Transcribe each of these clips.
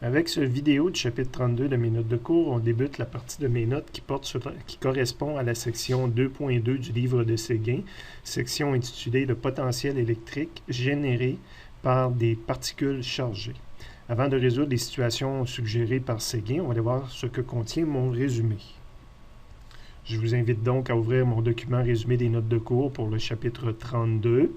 Avec ce vidéo du chapitre 32 de mes notes de cours, on débute la partie de mes notes qui correspond à la section 2.2 du livre de Séguin, section intitulée « Le potentiel électrique généré par des particules chargées ». Avant de résoudre les situations suggérées par Séguin, on va aller voir ce que contient mon résumé. Je vous invite donc à ouvrir mon document résumé des notes de cours pour le chapitre 32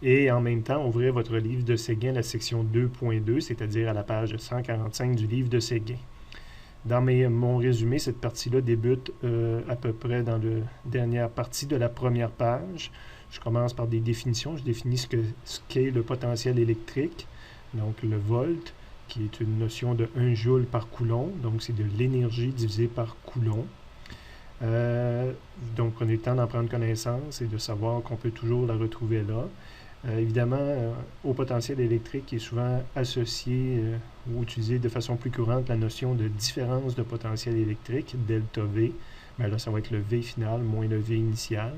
et en même temps ouvrir votre livre de Séguin, la section 2.2, c'est-à-dire à la page 145 du livre de Séguin. Dans mon résumé, cette partie-là débute à peu près dans la dernière partie de la première page. Je commence par des définitions. Je définis ce qu'est le potentiel électrique, donc le volt, qui est une notion de 1 joule par coulomb, donc c'est de l'énergie divisée par coulomb. Donc, prenez le temps d'en prendre connaissance et de savoir qu'on peut toujours la retrouver là. Évidemment, au potentiel électrique est souvent associé ou utilisé de façon plus courante la notion de différence de potentiel électrique, delta V. Bien là, ça va être le V final moins le V initial.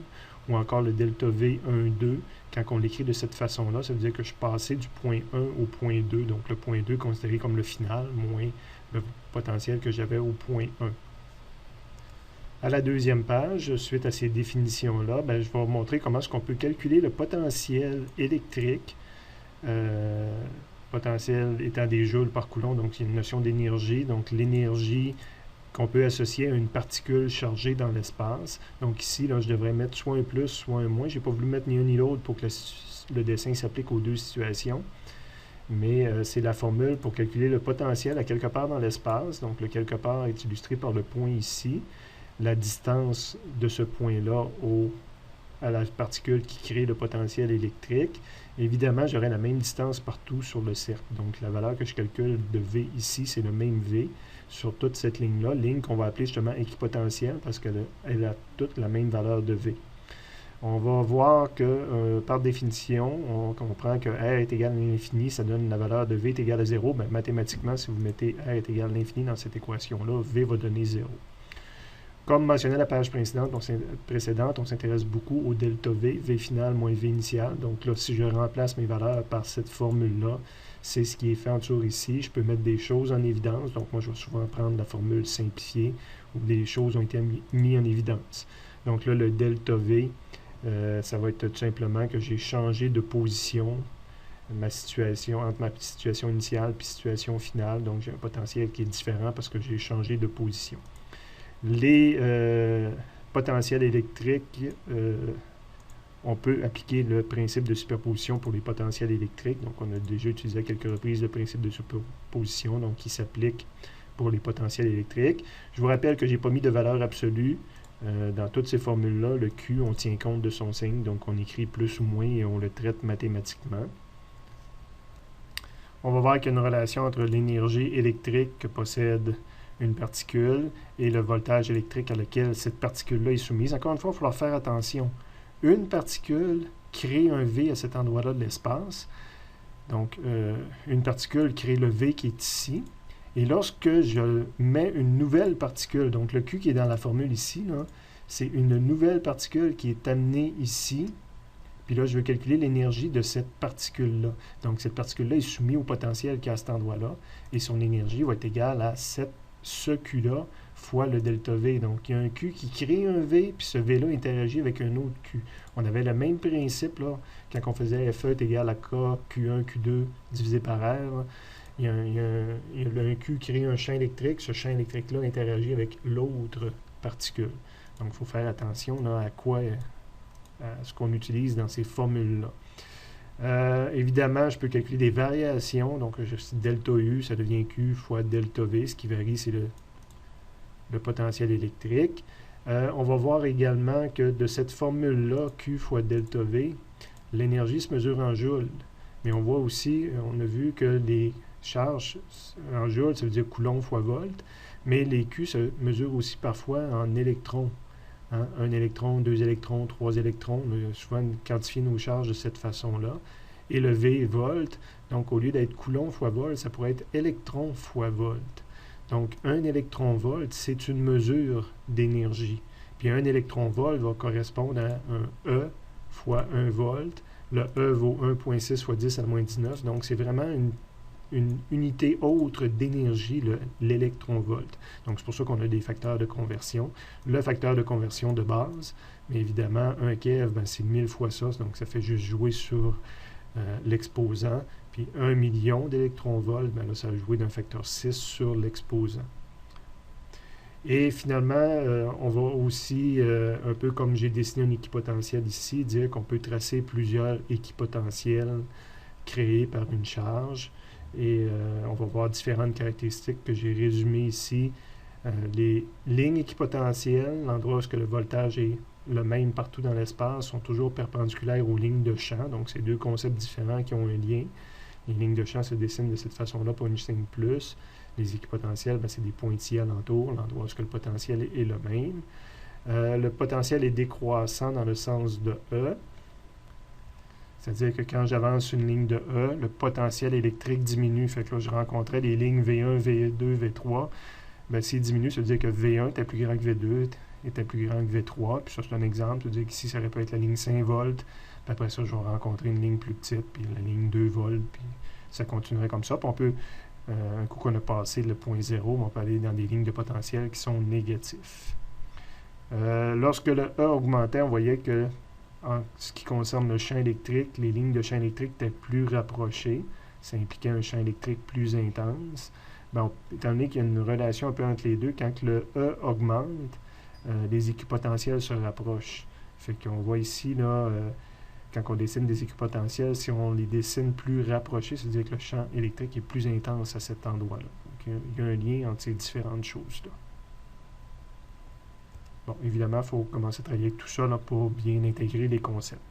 Ou encore le delta V 1, 2. Quand on l'écrit de cette façon-là, ça veut dire que je passais du point 1 au point 2. Donc, le point 2 considéré comme le final moins le potentiel que j'avais au point 1. À la deuxième page, suite à ces définitions-là, je vais vous montrer comment est-ce qu'on peut calculer le potentiel électrique, potentiel étant des joules par coulomb, donc il y a une notion d'énergie, donc l'énergie qu'on peut associer à une particule chargée dans l'espace. Donc ici, là, je devrais mettre soit un plus, soit un moins. Je n'ai pas voulu mettre ni un ni l'autre pour que le dessin s'applique aux deux situations. Mais c'est la formule pour calculer le potentiel à quelque part dans l'espace. Donc le quelque part est illustré par le point ici. La distance de ce point-là à la particule qui crée le potentiel électrique. Évidemment, j'aurai la même distance partout sur le cercle. Donc, la valeur que je calcule de V ici, c'est le même V sur toute cette ligne-là, ligne qu'on va appeler justement équipotentielle parce qu'elle a toute la même valeur de V. On va voir que, par définition, on comprend que R est égal à l'infini, ça donne la valeur de V est égale à 0. Bien, mathématiquement, si vous mettez R est égal à l'infini dans cette équation-là, V va donner 0. Comme mentionné à la page précédente, on s'intéresse beaucoup au delta V, V final moins V initial. Donc là, si je remplace mes valeurs par cette formule-là, c'est ce qui est fait en dessous ici. Je peux mettre des choses en évidence. Donc moi, je vais souvent prendre la formule simplifiée où des choses ont été mises en évidence. Donc là, le delta V, ça va être tout simplement que j'ai changé de position entre ma situation initiale et situation finale. Donc j'ai un potentiel qui est différent parce que j'ai changé de position. Les potentiels électriques, on peut appliquer le principe de superposition pour les potentiels électriques. Donc, on a déjà utilisé à quelques reprises le principe de superposition, donc qui s'applique pour les potentiels électriques. Je vous rappelle que je n'ai pas mis de valeur absolue dans toutes ces formules-là. Le Q, on tient compte de son signe, donc on écrit plus ou moins et on le traite mathématiquement. On va voir qu'il y a une relation entre l'énergie électrique que possède une particule et le voltage électrique à lequel cette particule-là est soumise. Encore une fois, il va falloir faire attention. Une particule crée un V à cet endroit-là de l'espace. Donc, une particule crée le V qui est ici. Et lorsque je mets une nouvelle particule, donc le Q qui est dans la formule ici, c'est une nouvelle particule qui est amenée ici. Puis là, je veux calculer l'énergie de cette particule-là. Donc, cette particule-là est soumise au potentiel qu'il y a à cet endroit-là. Et son énergie va être égale à ce Q-là fois le delta V. Donc, il y a un Q qui crée un V, puis ce V-là interagit avec un autre Q. On avait le même principe là, quand on faisait FE est égal à K, Q1, Q2 divisé par R. Il y a un Q qui crée un champ électrique. Ce champ électrique-là interagit avec l'autre particule. Donc, il faut faire attention là, à ce qu'on utilise dans ces formules-là. Évidemment, je peux calculer des variations. Donc, delta U, ça devient Q fois delta V. Ce qui varie, c'est le potentiel électrique. On va voir également que de cette formule-là, Q fois delta V, l'énergie se mesure en joules. Mais on voit aussi, on a vu que les charges en joules, ça veut dire coulomb fois volt. Mais les Q se mesurent aussi parfois en électrons. Hein? 1 électron, 2 électrons, 3 électrons. On a souvent quantifié nos charges de cette façon-là. Et le V est volt. Donc, au lieu d'être coulomb fois volt, ça pourrait être électron fois volt. Donc, 1 électron-volt, c'est une mesure d'énergie. Puis, 1 électron-volt va correspondre à un E fois 1 volt. Le E vaut 1,6 fois 10 à la moins 19. Donc, c'est vraiment une unité autre d'énergie, l'électronvolt. Donc, c'est pour ça qu'on a des facteurs de conversion. Le facteur de conversion de base, mais évidemment, 1 keV, ben, c'est 1000 fois ça, donc ça fait juste jouer sur l'exposant. Puis 1 million d'électronvolts, ben là, ça va jouer d'un facteur 6 sur l'exposant. Et finalement, on va aussi, un peu comme j'ai dessiné un équipotentiel ici, dire qu'on peut tracer plusieurs équipotentiels créés par une charge. Et on va voir différentes caractéristiques que j'ai résumées ici. Les lignes équipotentielles, l'endroit où le voltage est le même partout dans l'espace, sont toujours perpendiculaires aux lignes de champ. Donc, c'est deux concepts différents qui ont un lien. Les lignes de champ se dessinent de cette façon-là pour une signe plus. Les équipotentiels, ben, c'est des pointillés alentour, l'endroit où le potentiel est le même. Le potentiel est décroissant dans le sens de E. C'est-à-dire que quand j'avance une ligne de E, le potentiel électrique diminue. Fait que là, je rencontrais les lignes V1, V2, V3. Ben, s'il diminue, ça veut dire que V1 était plus grand que V2, était plus grand que V3. Puis ça, c'est un exemple. Ça veut dire qu'ici, ça aurait pu être la ligne 5 volts. Puis après ça, je vais rencontrer une ligne plus petite, puis la ligne 2 volts. Puis ça continuerait comme ça. Puis on peut, un coup qu'on a passé le point 0, on peut aller dans des lignes de potentiel qui sont négatifs. Lorsque le E augmentait, on voyait que en ce qui concerne le champ électrique, les lignes de champ électrique étaient plus rapprochées. Ça impliquait un champ électrique plus intense. Ben, étant donné qu'il y a une relation un peu entre les deux, quand le E augmente, les équipotentiels se rapprochent. Fait qu'on voit ici, là, quand on dessine des équipotentiels, si on les dessine plus rapprochés, c'est-à-dire que le champ électrique est plus intense à cet endroit-là. Donc, il y a un lien entre ces différentes choses-là. Bon, évidemment, il faut commencer à travailler avec tout ça là, pour bien intégrer les concepts.